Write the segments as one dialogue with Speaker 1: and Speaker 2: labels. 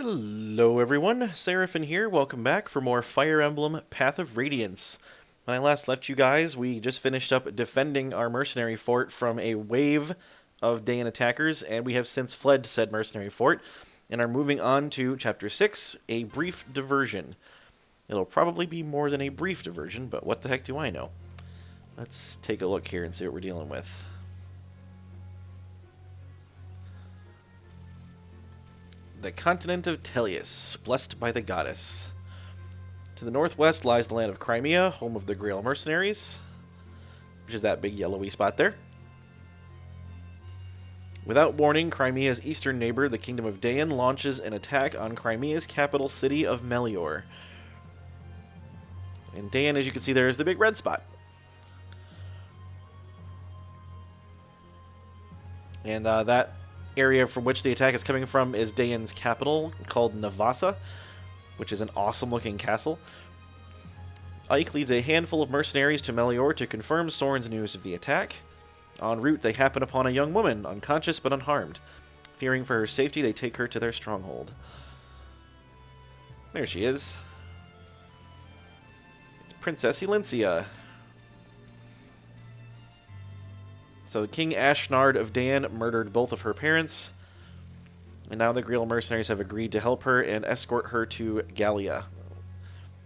Speaker 1: Hello everyone, Seraphin here, welcome back for more Fire Emblem Path of Radiance. When I last left you guys, we just finished up defending our mercenary fort from a wave of Daein attackers, and we have since fled said mercenary fort, and are moving on to Chapter 6, A Brief Diversion. It'll probably be more than a brief diversion, but what the heck do I know? Let's take a look here and see what we're dealing with. The continent of Tellius, blessed by the goddess. To the northwest lies the land of Crimea, home of the Grail mercenaries, which is that big yellowy spot there. Without warning, Crimea's eastern neighbor, the Kingdom of Daein, launches an attack on Crimea's capital city of Melior. And Daein, as you can see there, is the big red spot. And that area from which the attack is coming from is Daein's capital, called Navasa, which is an awesome-looking castle. Ike leads a handful of mercenaries to Melior to confirm Soren's news of the attack. En route, they happen upon a young woman, unconscious but unharmed. Fearing for her safety, they take her to their stronghold. There she is. It's Princess Elincia. So King Ashnard of Daein murdered both of her parents, and now the Grail mercenaries have agreed to help her and escort her to Gallia,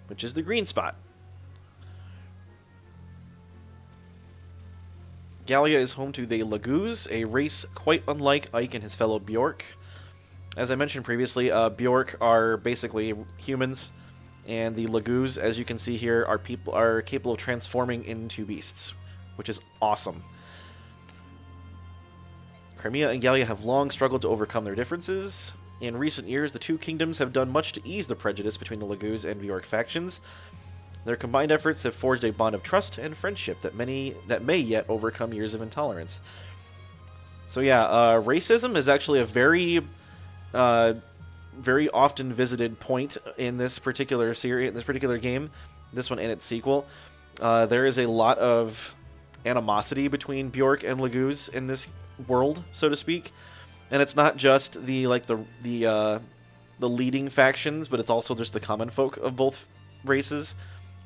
Speaker 1: which is the green spot. Gallia is home to the Laguz, a race quite unlike Ike and his fellow Bjork. As I mentioned previously, Bjork are basically humans, and the Laguz, as you can see here, are capable of transforming into beasts, which is awesome. Crimea and Gallia have long struggled to overcome their differences. In recent years, the two kingdoms have done much to ease the prejudice between the Laguz and Bjork factions. Their combined efforts have forged a bond of trust and friendship that may yet overcome years of intolerance. So yeah, racism is actually a very often visited point in this particular series, in this particular game, this one and its sequel. There is a lot of animosity between Bjork and Laguz in this world, so to speak, and it's not just the leading factions, but it's also just the common folk of both races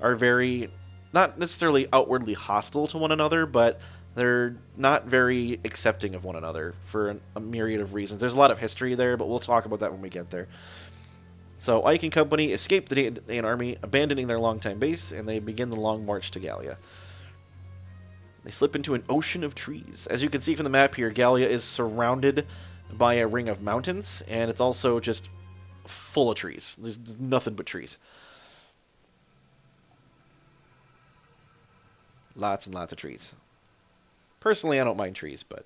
Speaker 1: are very, not necessarily outwardly hostile to one another, but they're not very accepting of one another for a myriad of reasons. There's a lot of history there, but we'll talk about that when we get there. So Ike and company escape the Daein army, abandoning their longtime base, and they begin the long march to Gallia. They slip into an ocean of trees. As you can see from the map here, Gallia is surrounded by a ring of mountains, and it's also just full of trees. There's nothing but trees. Lots and lots of trees. Personally, I don't mind trees, but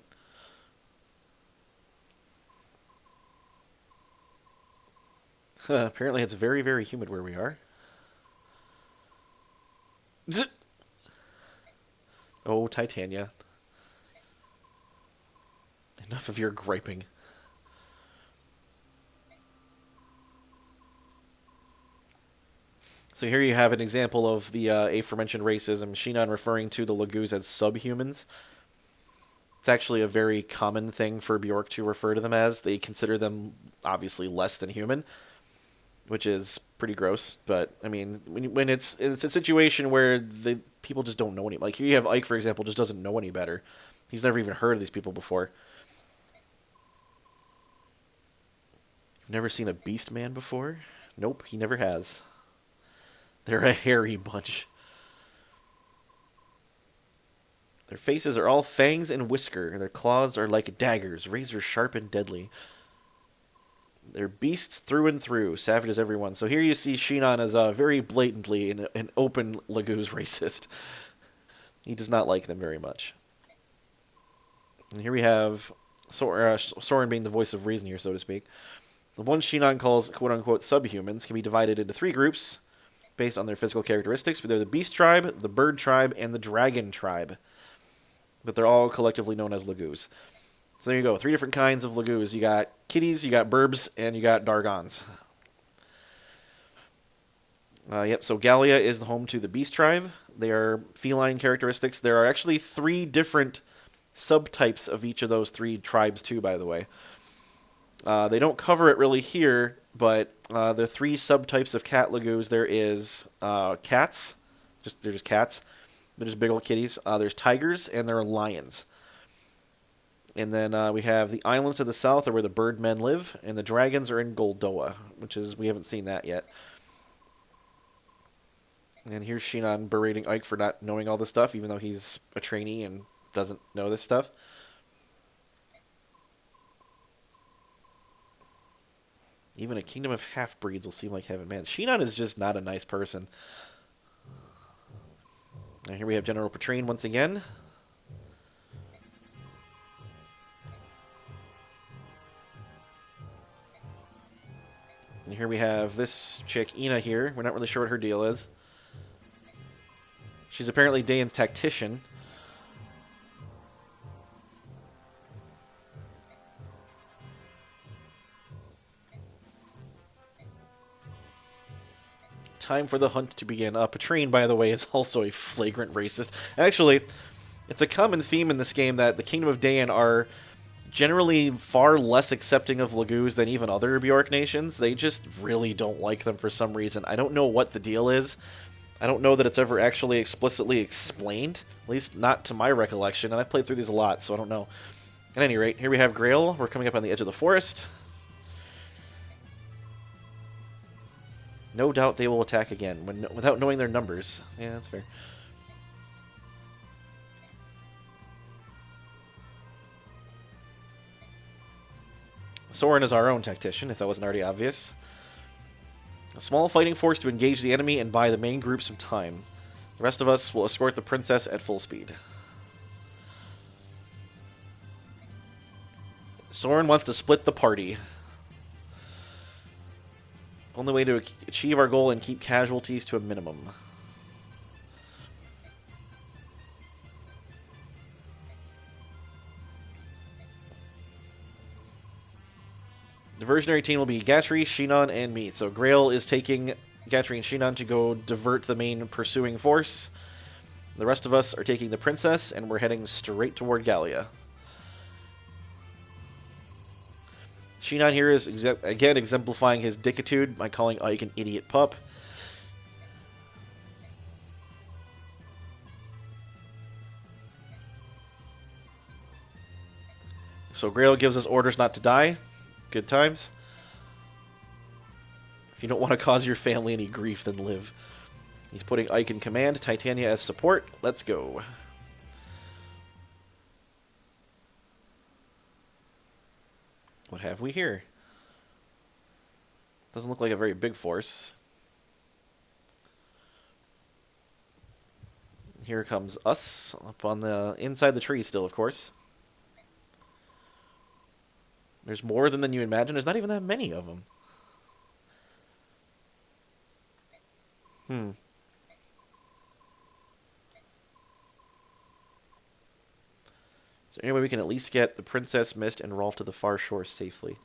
Speaker 1: apparently it's very, very humid where we are. Oh, Titania. Enough of your griping. So here you have an example of the aforementioned racism, Shinon referring to the Laguz as subhumans. It's actually a very common thing for Bjork to refer to them as. They consider them, obviously, less than human, which is pretty gross. But, I mean, when it's a situation where the people just don't know any. Like, here you have Ike, for example, just doesn't know any better. He's never even heard of these people before. You've never seen a beast man before? Nope, he never has. They're a hairy bunch. Their faces are all fangs and whisker, and their claws are like daggers, razor sharp and deadly. They're beasts through and through, savage as everyone. So here you see Shinon as very blatantly an open Laguz racist. He does not like them very much. And here we have Soren being the voice of reason here, so to speak. The ones Shinon calls quote-unquote subhumans can be divided into three groups based on their physical characteristics, but they're the Beast Tribe, the Bird Tribe, and the Dragon Tribe. But they're all collectively known as Laguz. So there you go, three different kinds of Laguz. You got kitties, you got burbs, and you got Dargons. Yep, so Gallia is the home to the Beast Tribe. They are feline characteristics. There are actually three different subtypes of each of those three tribes too, by the way. They don't cover it really here, But the three subtypes of cat lagoos, there is cats. They're just cats. They're just big old kitties. There's tigers, and there are lions. And then we have the islands to the south are where the birdmen live, and the dragons are in Goldoa, which is, we haven't seen that yet. And here's Shinon berating Ike for not knowing all this stuff, even though he's a trainee and doesn't know this stuff. Even a kingdom of half-breeds will seem like heaven. Man, Shinon is just not a nice person. And here we have General Petrine once again. And here we have this chick, Ina, here. We're not really sure what her deal is. She's apparently Daein's tactician. Time for the hunt to begin. Petrine, by the way, is also a flagrant racist. Actually, it's a common theme in this game that the Kingdom of Daein are generally far less accepting of Lagoos than even other Bjork nations. They just really don't like them for some reason. I don't know what the deal is. I don't know that it's ever actually explicitly explained, at least not to my recollection, and I've played through these a lot, so I don't know. At any rate, here we have Grail. We're coming up on the edge of the forest. No doubt they will attack again without knowing their numbers. Yeah, that's fair. Soren is our own tactician, if that wasn't already obvious. A small fighting force to engage the enemy and buy the main group some time. The rest of us will escort the princess at full speed. Soren wants to split the party. Only way to achieve our goal and keep casualties to a minimum. Diversionary team will be Gatry, Shinon, and me. So Grail is taking Gatry and Shinon to go divert the main pursuing force. The rest of us are taking the princess, and we're heading straight toward Gallia. Shinon here is, again, exemplifying his dickitude by calling Ike an idiot pup. So Grail gives us orders not to die. Good times. If you don't want to cause your family any grief, then live. He's putting Ike in command, Titania as support. Let's go. What have we here? Doesn't look like a very big force. Here comes us, up on the inside the tree still, of course. There's more of them than you imagine. There's not even that many of them. Is there any way we can at least get the Princess, Mist, and Rolf to the far shore safely?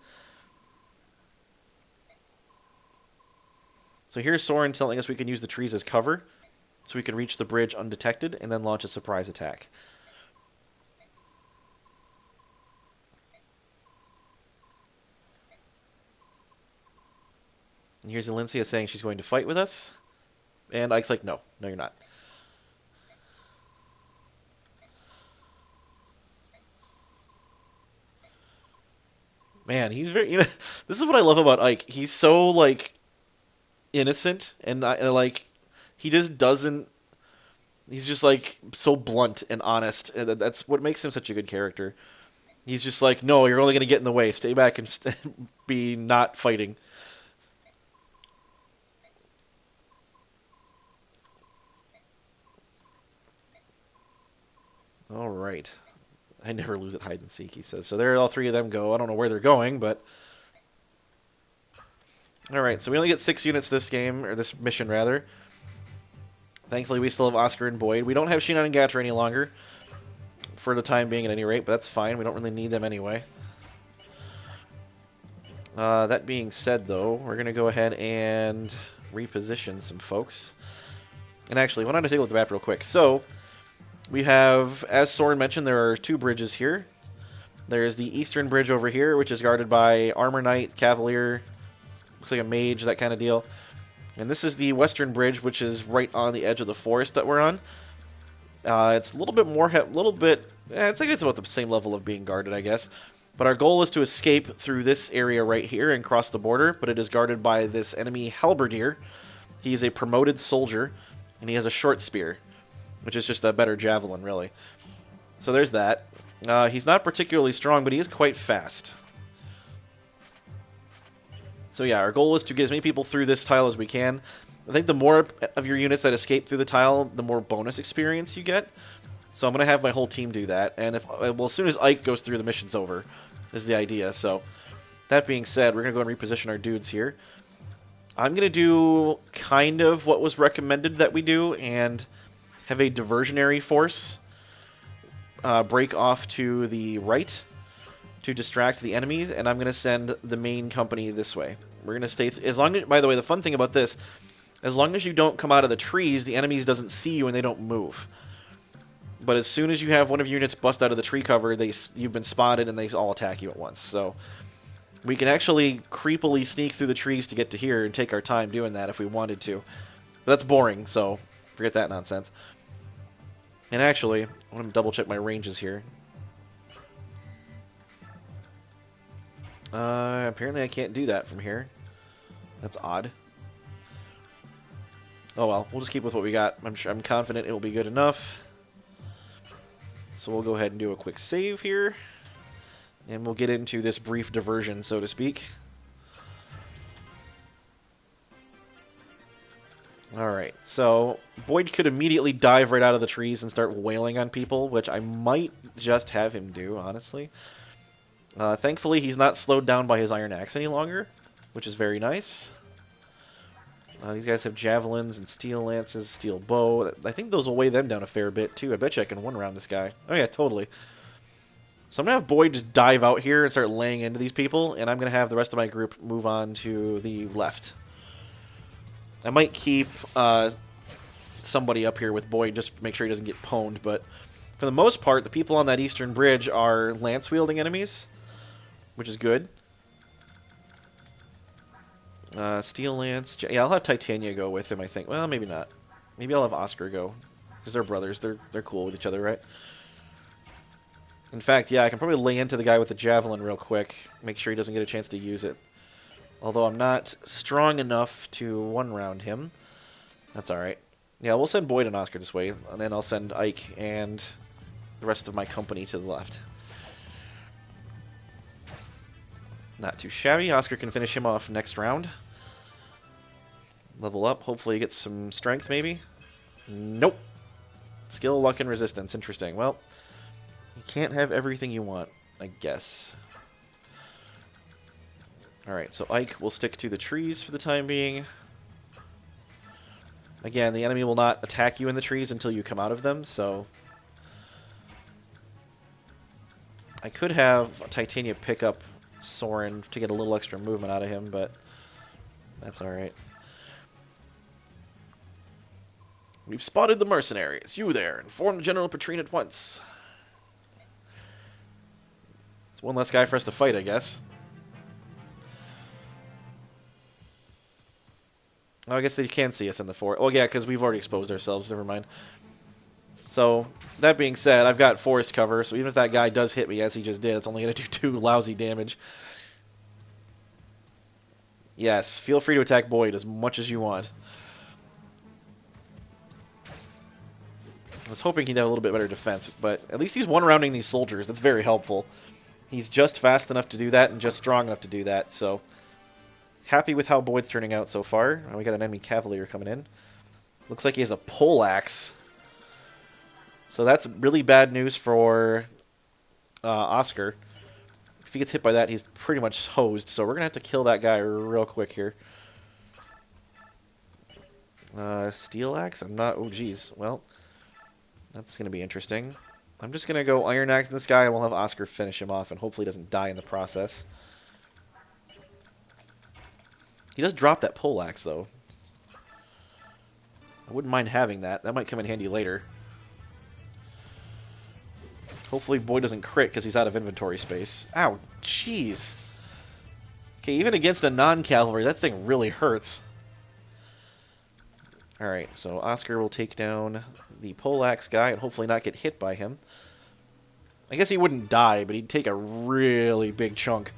Speaker 1: So here's Soren telling us we can use the trees as cover, so we can reach the bridge undetected, and then launch a surprise attack. And here's Alencia saying she's going to fight with us. And Ike's like, no, you're not. Man, he's very, this is what I love about Ike. He's so, like, innocent, and like, he just doesn't, he's just, like, so blunt and honest. And that's what makes him such a good character. He's just like, no, you're only going to get in the way. Stay back and be not fighting. All right. I never lose at hide and seek, he says. So there all three of them go. I don't know where they're going, but... All right, so we only get 6 units this game, or this mission, rather. Thankfully, we still have Oscar and Boyd. We don't have Shinon and Gatra any longer, for the time being at any rate, but that's fine. We don't really need them anyway. That being said, though, we're going to go ahead and reposition some folks. And actually, why don't I take a look at the map real quick? So... we have, as Soren mentioned, there are 2 bridges here. There's the eastern bridge over here, which is guarded by Armor Knight, Cavalier, Looks like a mage, that kind of deal. And this is the western bridge, which is right on the edge of the forest that we're on. It's a little bit more, it's like it's about the same level of being guarded, I guess. But our goal is to escape through this area right here and cross the border, but it is guarded by this enemy halberdier. He's a promoted soldier, and he has a short spear, which is just a better javelin, really. So there's that. He's not particularly strong, but he is quite fast. So yeah, our goal is to get as many people through this tile as we can. I think the more of your units that escape through the tile, the more bonus experience you get. So I'm going to have my whole team do that. And as soon as Ike goes through, the mission's over, is the idea. So that being said, we're going to go and reposition our dudes here. I'm going to do kind of what was recommended that we do and have a diversionary force break off to the right to distract the enemies, and I'm going to send the main company this way. We're going to stay... as long as, by the way, the fun thing about this, as long as you don't come out of the trees, the enemies doesn't see you and they don't move. But as soon as you have one of your units bust out of the tree cover, you've been spotted and they all attack you at once. So we can actually creepily sneak through the trees to get to here and take our time doing that if we wanted to. But that's boring, so forget that nonsense. And actually, I want to double check my ranges here. Apparently I can't do that from here. That's odd. Oh well, we'll just keep with what we got. I'm confident it will be good enough. So we'll go ahead and do a quick save here. And we'll get into this brief diversion, so to speak. Alright, so Boyd could immediately dive right out of the trees and start wailing on people, which I might just have him do, honestly. Thankfully, he's not slowed down by his iron axe any longer, which is very nice. These guys have javelins and steel lances, steel bow. I think those will weigh them down a fair bit, too. I bet you I can one-round this guy. Oh, yeah, totally. So I'm going to have Boyd just dive out here and start laying into these people, and I'm going to have the rest of my group move on to the left. I might keep somebody up here with Boyd, just to make sure he doesn't get pwned, but for the most part, the people on that eastern bridge are lance-wielding enemies, which is good. Steel Lance. Yeah, I'll have Titania go with him, I think. Well, maybe not. Maybe I'll have Oscar go. Because they're brothers. They're cool with each other, right? In fact, yeah, I can probably lay into the guy with the javelin real quick. Make sure he doesn't get a chance to use it. Although I'm not strong enough to one-round him. That's alright. Yeah, we'll send Boyd and Oscar this way. And then I'll send Ike and the rest of my company to the left. Not too shabby. Oscar can finish him off next round. Level up. Hopefully he gets some strength, maybe. Nope. Skill, luck, and resistance. Interesting. Well, you can't have everything you want, I guess. Alright, so Ike will stick to the trees for the time being. Again, the enemy will not attack you in the trees until you come out of them, so... I could have Titania pick up Soren to get a little extra movement out of him, but that's alright. We've spotted the mercenaries. You there. Inform General Petrine at once. It's one less guy for us to fight, I guess. Oh, I guess they can see us in the forest. Oh, yeah, because we've already exposed ourselves. Never mind. So, that being said, I've got forest cover, so even if that guy does hit me, as he just did, it's only going to do 2 lousy damage. Yes, feel free to attack Boyd as much as you want. I was hoping he'd have a little bit better defense, but at least he's one-rounding these soldiers. That's very helpful. He's just fast enough to do that and just strong enough to do that, so... Happy with how Boyd's turning out so far. We got an enemy cavalier coming in. Looks like he has a poleaxe. So that's really bad news for Oscar. If he gets hit by that, he's pretty much hosed. So we're going to have to kill that guy real quick here. Steel axe? I'm not... Oh, geez. Well, that's going to be interesting. I'm just going to go iron axe this guy, and we'll have Oscar finish him off, and hopefully he doesn't die in the process. He does drop that poleaxe, though. I wouldn't mind having that. That might come in handy later. Hopefully Boyd doesn't crit because he's out of inventory space. Ow, jeez. Okay, even against a non-cavalry, that thing really hurts. Alright, so Oscar will take down the poleaxe guy and hopefully not get hit by him. I guess he wouldn't die, but he'd take a really big chunk.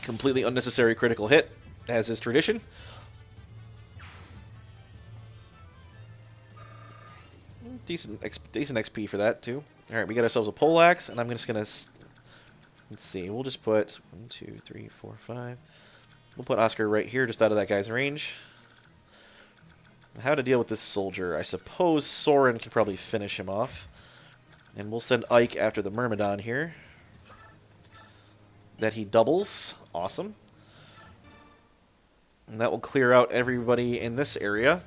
Speaker 1: Completely unnecessary critical hit, as is tradition. Decent XP for that, too. Alright, we got ourselves a poleaxe, and I'm just going to... Let's see, we'll just put 1, 2, 3, 4, 5. We'll put Oscar right here, just out of that guy's range. How to deal with this soldier? I suppose Soren can probably finish him off. And we'll send Ike after the Myrmidon here. That he doubles. Awesome. And that will clear out everybody in this area.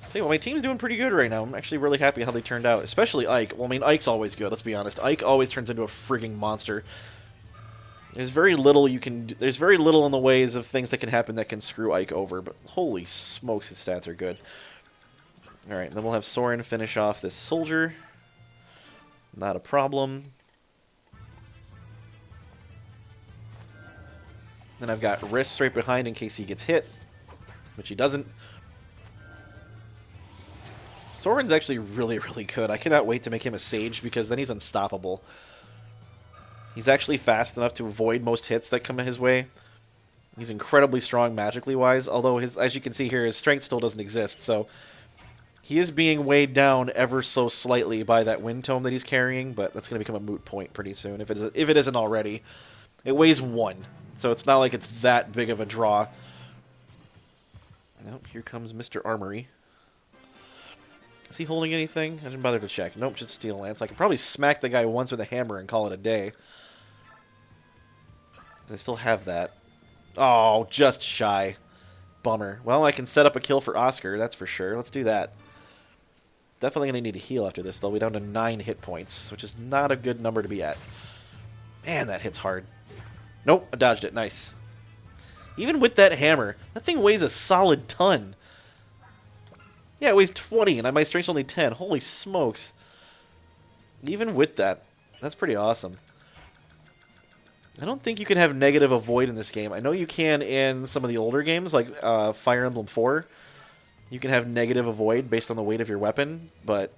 Speaker 1: Tell you what, my team's doing pretty good right now. I'm actually really happy how they turned out. Especially Ike. Well, I mean, Ike's always good, let's be honest. Ike always turns into a frigging monster. There's very little you can... There's very little in the ways of things that can happen that can screw Ike over, but holy smokes, his stats are good. Alright, then we'll have Soren finish off this soldier. Not a problem. Then I've got Riss right behind in case he gets hit, which he doesn't. Soren's actually really, really good. I cannot wait to make him a Sage, because then he's unstoppable. He's actually fast enough to avoid most hits that come his way. He's incredibly strong magically wise, although as you can see here, his strength still doesn't exist, so he is being weighed down ever so slightly by that wind tome that he's carrying, but that's going to become a moot point pretty soon, if it isn't already. It weighs 1, so it's not like it's that big of a draw. Nope, here comes Mr. Armory. Is he holding anything? I didn't bother to check. Nope, just Steel Lance. I could probably smack the guy once with a hammer and call it a day. I still have that. Oh, just shy. Bummer. Well, I can set up a kill for Oscar, that's for sure. Let's do that. Definitely going to need a heal after this, though. We're down to 9 hit points, which is not a good number to be at. Man, that hits hard. Nope, I dodged it. Nice. Even with that hammer, that thing weighs a solid ton. Yeah, it weighs 20, and my strength's only 10. Holy smokes. Even with that, that's pretty awesome. I don't think you can have negative avoid in this game. I know you can in some of the older games, like Fire Emblem 4. You can have negative avoid based on the weight of your weapon, but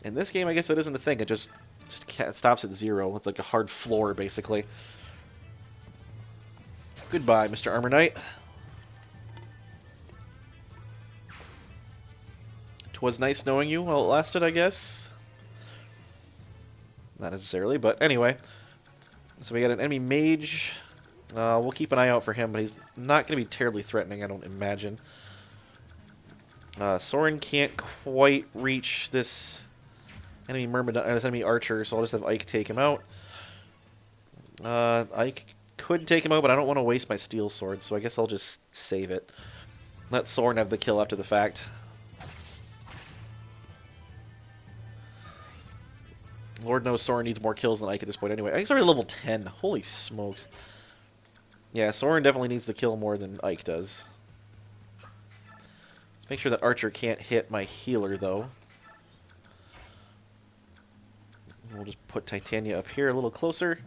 Speaker 1: in this game, I guess that isn't a thing. It just stops at 0. It's like a hard floor, basically. Goodbye, Mr. Armor Knight. 'Twas nice knowing you while it lasted, I guess. Not necessarily, but anyway. So we got an enemy mage. We'll keep an eye out for him, but he's not going to be terribly threatening, I don't imagine. Soren can't quite reach this enemy Myrmidon, this enemy archer, so I'll just have Ike take him out. Ike could take him out, but I don't want to waste my steel sword, so I guess I'll just save it. Let Soren have the kill after the fact. Lord knows Soren needs more kills than Ike at this point anyway. Ike's already level 10. Holy smokes. Yeah, Soren definitely needs the kill more than Ike does. Let's make sure that Archer can't hit my healer, though. We'll just put Titania up here a little closer.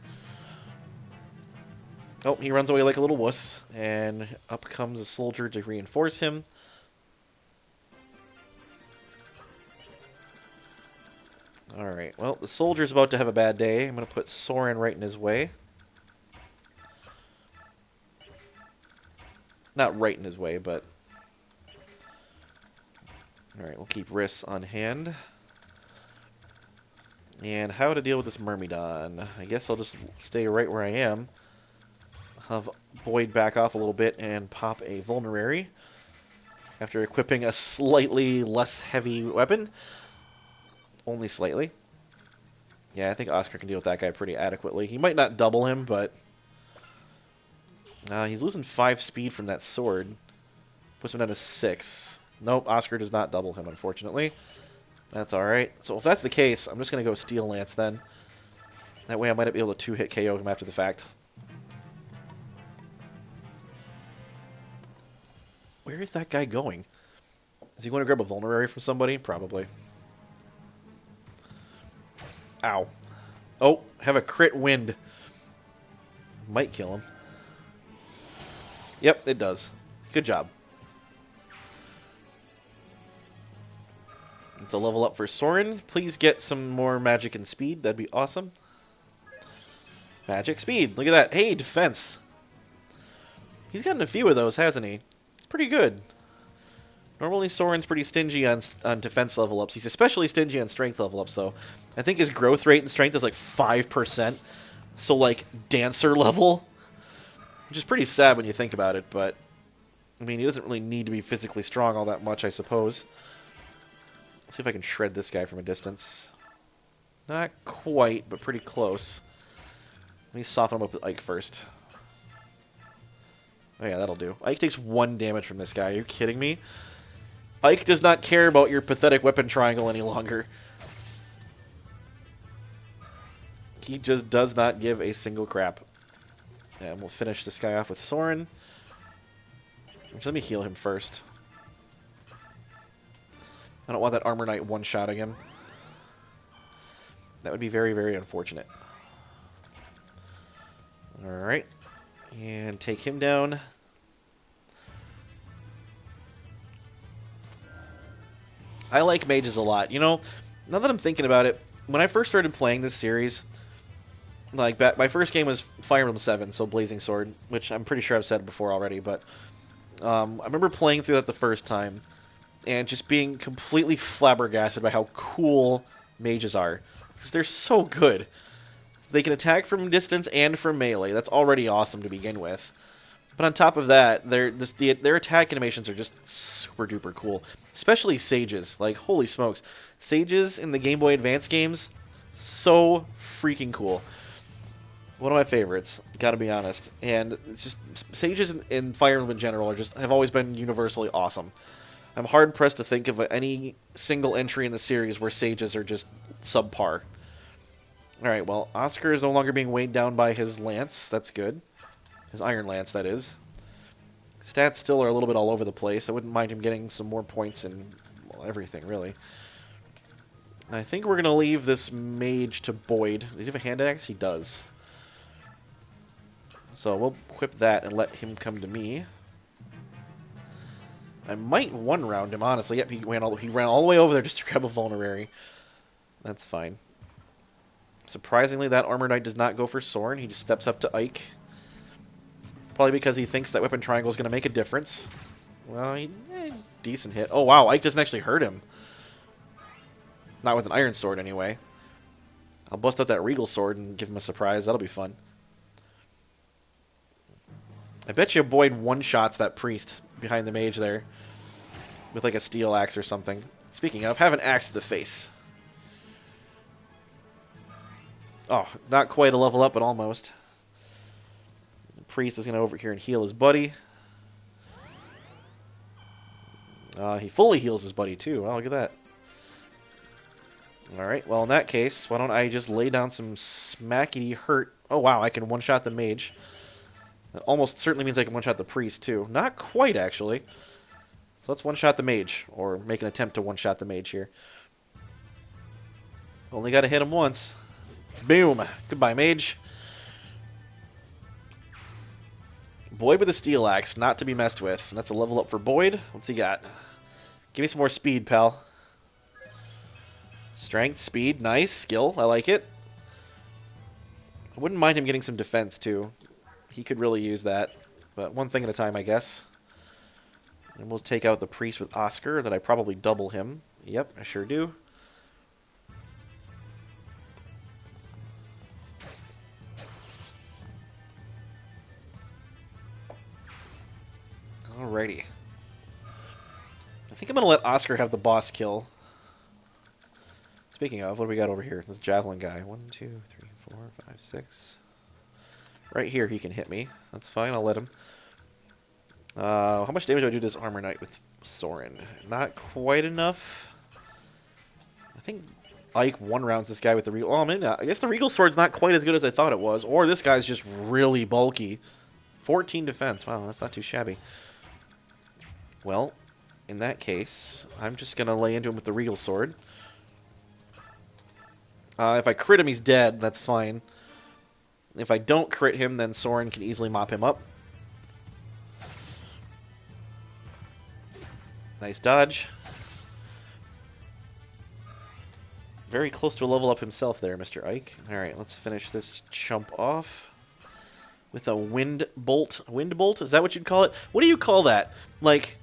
Speaker 1: Oh, he runs away like a little wuss. And up comes a soldier to reinforce him. Alright, well, the soldier's about to have a bad day. I'm going to put Soren right in his way. Not right in his way, but... Alright, we'll keep Riss on hand. And how to deal with this Myrmidon. I guess I'll just stay right where I am. Have Boyd back off a little bit and pop a Vulnerary. After equipping a slightly less heavy weapon. Only slightly. Yeah, I think Oscar can deal with that guy pretty adequately. He might not double him, but... he's losing 5 speed from that sword. Puts him down to 6. Nope, Oscar does not double him, unfortunately. That's alright. So if that's the case, I'm just going to go Steel Lance then. That way I might be able to 2-hit KO him after the fact. Where is that guy going? Is he going to grab a Vulnerary from somebody? Probably. Ow. Oh, have a crit wind. Might kill him. Yep, it does. Good job. It's a level up for Soren. Please get some more magic and speed. That'd be awesome. Magic, speed. Look at that. Hey, defense. He's gotten a few of those, hasn't he? It's pretty good. Normally, Soren's pretty stingy on defense level ups. He's especially stingy on strength level ups, though. I think his growth rate in strength is like 5%. So, like, dancer level. Which is pretty sad when you think about it, but... I mean, he doesn't really need to be physically strong all that much, I suppose. Let's see if I can shred this guy from a distance. Not quite, but pretty close. Let me soften him up with Ike first. Oh yeah, that'll do. Ike takes 1 damage from this guy. Are you kidding me? Ike does not care about your pathetic weapon triangle any longer. He just does not give a single crap. And we'll finish this guy off with Soren. Just let me heal him first. I don't want that Armor Knight one-shotting him. That would be very, very unfortunate. Alright. And take him down. I like mages a lot. You know, now that I'm thinking about it, when I first started playing this series, like, my first game was Fire Emblem 7, so Blazing Sword, which I'm pretty sure I've said before already, but I remember playing through that the first time and just being completely flabbergasted by how cool mages are. Because they're so good. They can attack from distance and from melee. That's already awesome to begin with. But on top of that, their attack animations are just super duper cool. Especially Sage's. Like, holy smokes. Sage's in the Game Boy Advance games, so freaking cool. One of my favorites, gotta be honest. And it's just, Sages in Fire Emblem in general have always been universally awesome. I'm hard-pressed to think of any single entry in the series where Sages are just subpar. Alright, well, Oscar is no longer being weighed down by his lance. That's good. His Iron Lance, that is. Stats still are a little bit all over the place. I wouldn't mind him getting some more points in, well, everything, really. I think we're going to leave this mage to Boyd. Does he have a hand axe? He does. So we'll equip that and let him come to me. I might one-round him, honestly. Yep, he ran all the way over there just to grab a vulnerary. That's fine. Surprisingly, that Armor Knight does not go for Soren. He just steps up to Ike. Probably because he thinks that weapon triangle is going to make a difference. Well, decent hit. Oh, wow, Ike doesn't actually hurt him. Not with an iron sword, anyway. I'll bust out that regal sword and give him a surprise. That'll be fun. I bet you Boyd one-shots that priest behind the mage there. With like a steel axe or something. Speaking of, have an axe to the face. Oh, not quite a level up, but almost. The priest is going to over here and heal his buddy. He fully heals his buddy, too. Wow, look at that. Alright, well, in that case, why don't I just lay down some smackety hurt. Oh, wow, I can one-shot the mage. That almost certainly means I can one-shot the priest, too. Not quite, actually. So let's one-shot the mage, or make an attempt to one-shot the mage here. Only got to hit him once. Boom. Goodbye, mage. Boyd with a steel axe, not to be messed with. That's a level up for Boyd. What's he got? Give me some more speed, pal. Strength, speed, nice. Skill, I like it. I wouldn't mind him getting some defense, too. He could really use that. But one thing at a time, I guess. And we'll take out the priest with Oscar, that I probably double him. Yep, I sure do. Alrighty. I think I'm going to let Oscar have the boss kill. Speaking of, what do we got over here? This javelin guy. 1, 2, 3, 4, 5, 6. Right here he can hit me. That's fine, I'll let him. How much damage do I do to this Armor Knight with Soren? Not quite enough. I think Ike one-rounds this guy with the Regal... Oh, maybe not. I guess the Regal Sword's not quite as good as I thought it was. Or this guy's just really bulky. 14 defense. Wow, that's not too shabby. Well, in that case, I'm just going to lay into him with the Regal Sword. If I crit him, he's dead. That's fine. If I don't crit him, then Soren can easily mop him up. Nice dodge. Very close to a level up himself there, Mr. Ike. Alright, let's finish this chump off with a wind bolt. Wind bolt? Is that what you'd call it? What do you call that? Like,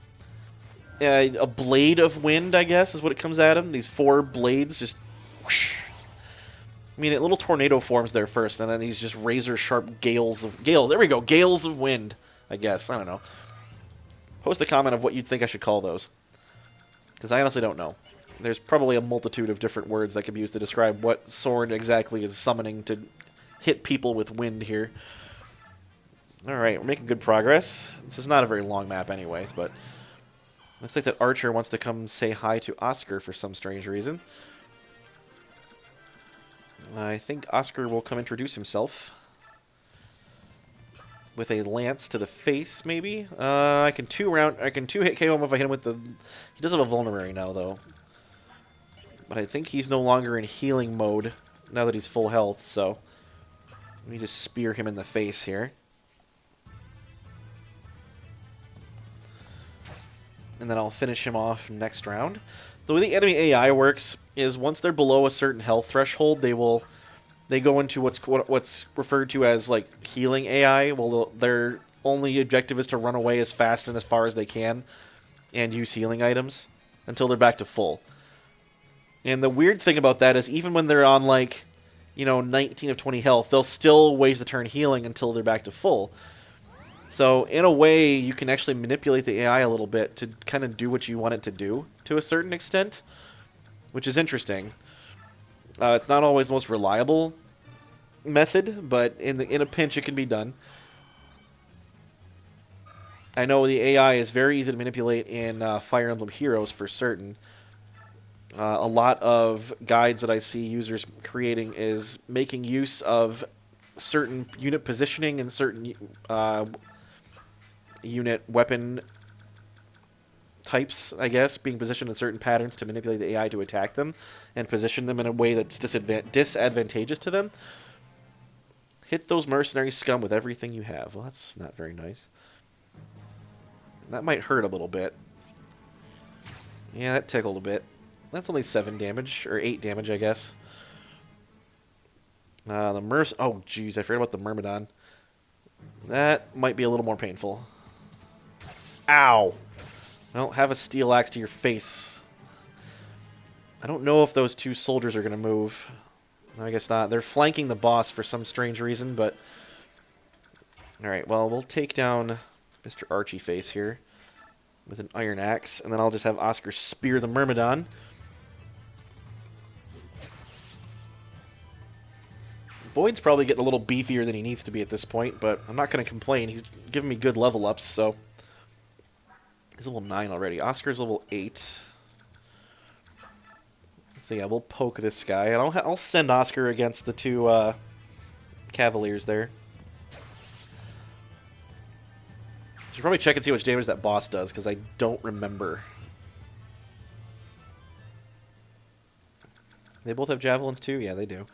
Speaker 1: a blade of wind, I guess, is what it comes at him. These 4 blades just whoosh. I mean, a little tornado forms there first, and then these just razor-sharp gales. There we go, gales of wind, I guess. I don't know. Post a comment of what you'd think I should call those. Because I honestly don't know. There's probably a multitude of different words that can be used to describe what Soren exactly is summoning to hit people with wind here. Alright, we're making good progress. This is not a very long map anyways, but looks like that Archer wants to come say hi to Oscar for some strange reason. I think Oscar will come introduce himself with a lance to the face, maybe. I can two-hit KO him if I hit him with the. He does have a vulnerary now, though. But I think he's no longer in healing mode now that he's full health. So let me just spear him in the face here, and then I'll finish him off next round. The way the enemy AI works is once they're below a certain health threshold, they go into what's referred to as like healing AI. Well, their only objective is to run away as fast and as far as they can and use healing items until they're back to full. And the weird thing about that is even when they're on like, 19 of 20 health, they'll still waste the turn healing until they're back to full. So, in a way, you can actually manipulate the AI a little bit to kind of do what you want it to do, to a certain extent, which is interesting. It's not always the most reliable method, but in a pinch it can be done. I know the AI is very easy to manipulate in Fire Emblem Heroes for certain. A lot of guides that I see users creating is making use of certain unit positioning and certain unit weapon types, I guess, being positioned in certain patterns to manipulate the AI to attack them and position them in a way that's disadvantageous to them. Hit those mercenary scum with everything you have. Well, that's not very nice. That might hurt a little bit. Yeah, that tickled a bit. That's only 7 damage, or 8 damage, I guess. Oh, jeez, I forgot about the Myrmidon. That might be a little more painful. Ow! Well, have a steel axe to your face. I don't know if those 2 soldiers are going to move. I guess not. They're flanking the boss for some strange reason, but... Alright, well, we'll take down Mr. Archie Face here with an iron axe, and then I'll just have Oscar spear the Myrmidon. Boyd's probably getting a little beefier than he needs to be at this point, but I'm not going to complain. He's giving me good level ups, so... He's level 9 already. Oscar's level 8. So yeah, we'll poke this guy, and I'll send Oscar against the 2 Cavaliers there. Should probably check and see how much damage that boss does, because I don't remember. They both have javelins too? Yeah, they do.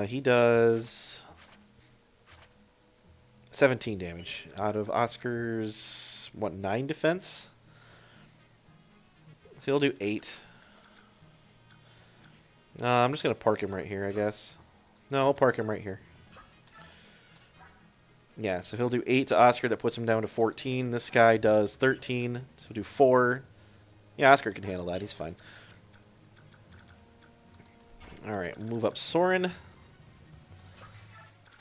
Speaker 1: He does 17 damage out of Oscar's, 9 defense? So he'll do 8. I'm just going to park him right here, I guess. No, I'll park him right here. Yeah, so he'll do 8 to Oscar. That puts him down to 14. This guy does 13, so he'll do 4. Yeah, Oscar can handle that. He's fine. Alright, move up Soren.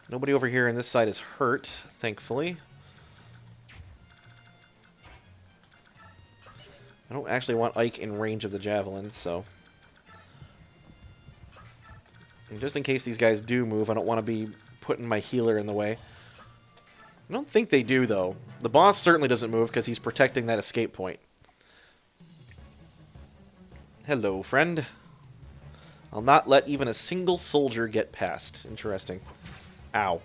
Speaker 1: Nobody over here on this side is hurt, thankfully. I don't actually want Ike in range of the javelin, so... And just in case these guys do move, I don't want to be putting my healer in the way. I don't think they do, though. The boss certainly doesn't move because he's protecting that escape point. Hello, friend. I'll not let even a single soldier get past. Interesting. Ow.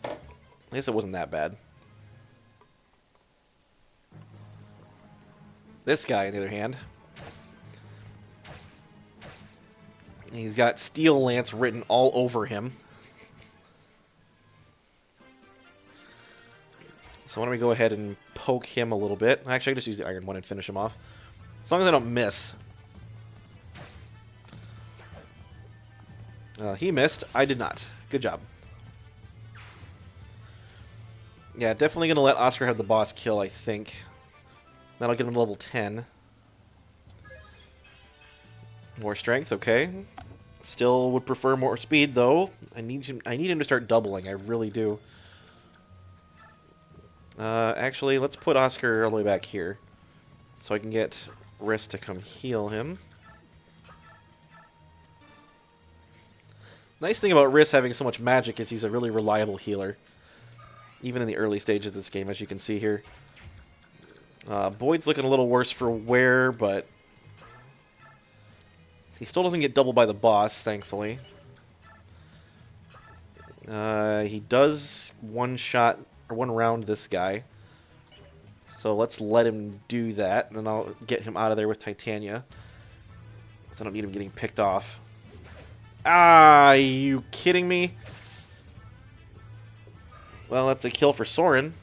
Speaker 1: I guess it wasn't that bad. This guy, on the other hand, He's got Steel Lance written all over him. So why don't we go ahead and poke him a little bit. Actually, I can just use the Iron one and finish him off. As long as I don't miss. He missed. I did not. Good job. Yeah, definitely going to let Oscar have the boss kill, I think. That'll get him to level 10. More strength, okay. Still would prefer more speed, though. I need him to start doubling. I really do. Actually, let's put Oscar all the way back here. So I can get Riss to come heal him. Nice thing about Riss having so much magic is he's a really reliable healer. Even in the early stages of this game, as you can see here. Boyd's looking a little worse for wear, but he still doesn't get doubled by the boss, thankfully. He does one-shot or one-round this guy. So let's let him do that, and then I'll get him out of there with Titania. So I don't need him getting picked off. Ah, are you kidding me? Well, that's a kill for Soren,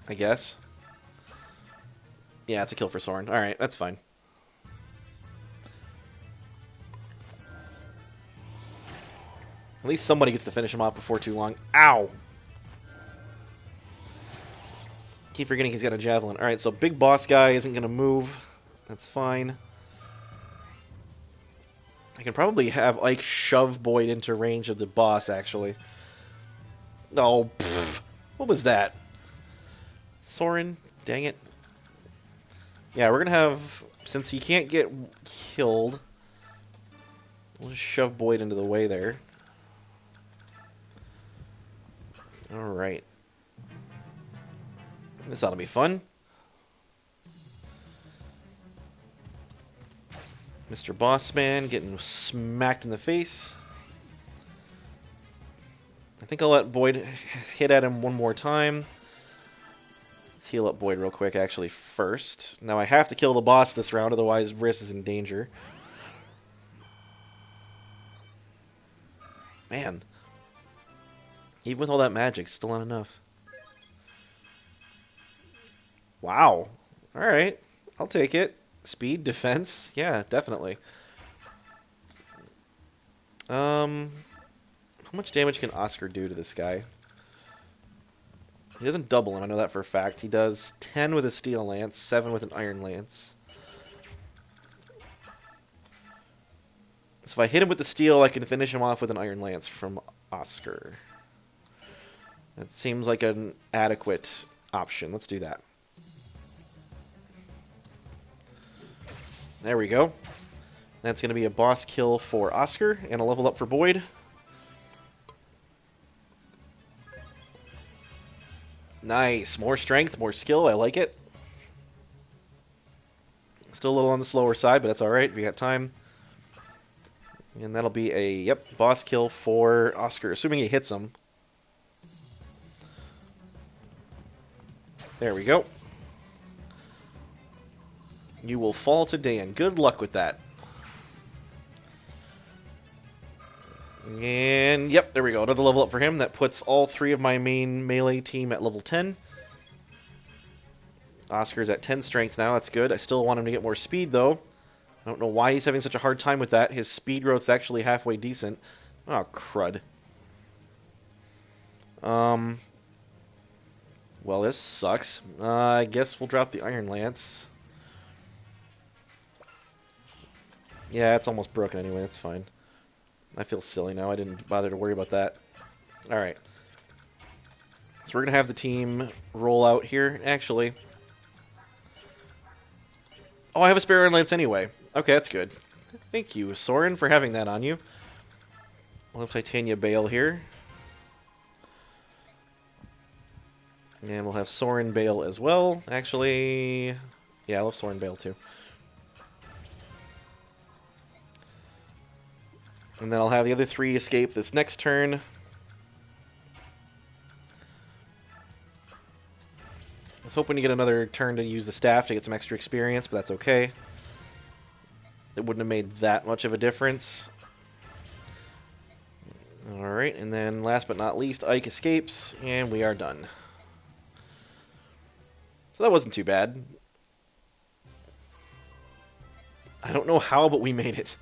Speaker 1: I guess. Yeah, it's a kill for Soren. Alright, that's fine. At least somebody gets to finish him off before too long. Ow! Keep forgetting he's got a javelin. Alright, so big boss guy isn't going to move. That's fine. I can probably have Ike shove Boyd into range of the boss, actually. Oh, pfft. What was that? Soren, dang it. Yeah, we're going to have... Since he can't get killed, we'll just shove Boyd into the way there. Alright. This ought to be fun. Mr. Bossman getting smacked in the face. I think I'll let Boyd hit at him one more time. Let's heal up Boyd real quick, actually, first. Now I have to kill the boss this round, otherwise Riss is in danger. Man. Even with all that magic, still not enough. Wow. Alright. I'll take it. Speed, defense. Yeah, definitely. How much damage can Oscar do to this guy? He doesn't double him, I know that for a fact. He does 10 with a steel lance, 7 with an iron lance. So if I hit him with the steel, I can finish him off with an iron lance from Oscar. That seems like an adequate option. Let's do that. There we go. That's going to be a boss kill for Oscar and a level up for Boyd. Nice. More strength, more skill. I like it. Still a little on the slower side, but that's alright. We got time. And that'll be a, yep, boss kill for Oscar, assuming he hits him. There we go. You will fall to Daein. Good luck with that. And, yep, there we go. Another level up for him. That puts all 3 of my main melee team at level 10. Oscar's at 10 strength now. That's good. I still want him to get more speed, though. I don't know why he's having such a hard time with that. His speed growth's actually halfway decent. Oh, crud. Well, this sucks. I guess we'll drop the Iron Lance. Yeah, it's almost broken anyway. That's fine. I feel silly now. I didn't bother to worry about that. Alright. So we're going to have the team roll out here. Actually. Oh, I have a spare Iron Lance anyway. Okay, that's good. Thank you, Soren, for having that on you. We'll have Titania bail here. And we'll have Soren bail as well. Actually, yeah, I'll have Soren bail too. And then I'll have the other 3 escape this next turn. I was hoping to get another turn to use the staff to get some extra experience, but that's okay. it wouldn't have made that much of a difference. Alright, and then last but not least, Ike escapes, and we are done. So that wasn't too bad. I don't know how, but we made it.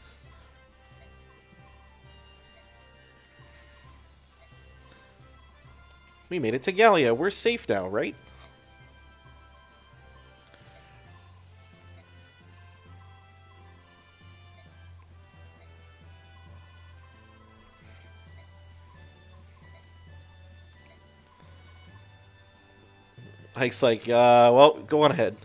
Speaker 1: We made it to Gallia. We're safe now, right? Ike's like, well, go on ahead.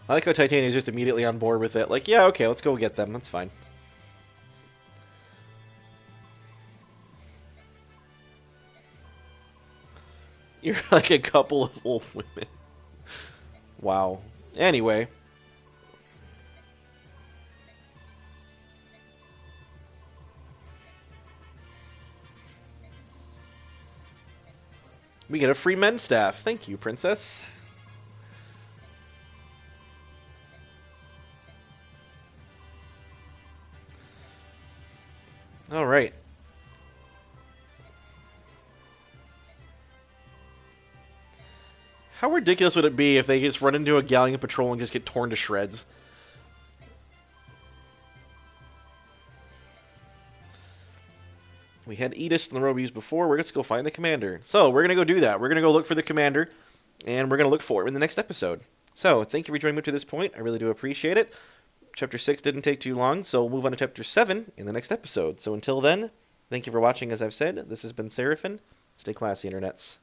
Speaker 1: I like how Titania's just immediately on board with it. Like, yeah, okay, let's go get them. That's fine. You're like a couple of old women. Wow. Anyway. We get a free men's staff. Thank you, princess. All right. How ridiculous would it be if they just run into a Gallian patrol and just get torn to shreds? We had Edis and the Robies before. We're going to go find the commander. So we're going to go do that. We're going to go look for the commander, and we're going to look for him in the next episode. So thank you for joining me up to this point. I really do appreciate it. Chapter 6 didn't take too long, so we'll move on to Chapter 7 in the next episode. So until then, thank you for watching, as I've said. This has been Seraphin. Stay classy, internets.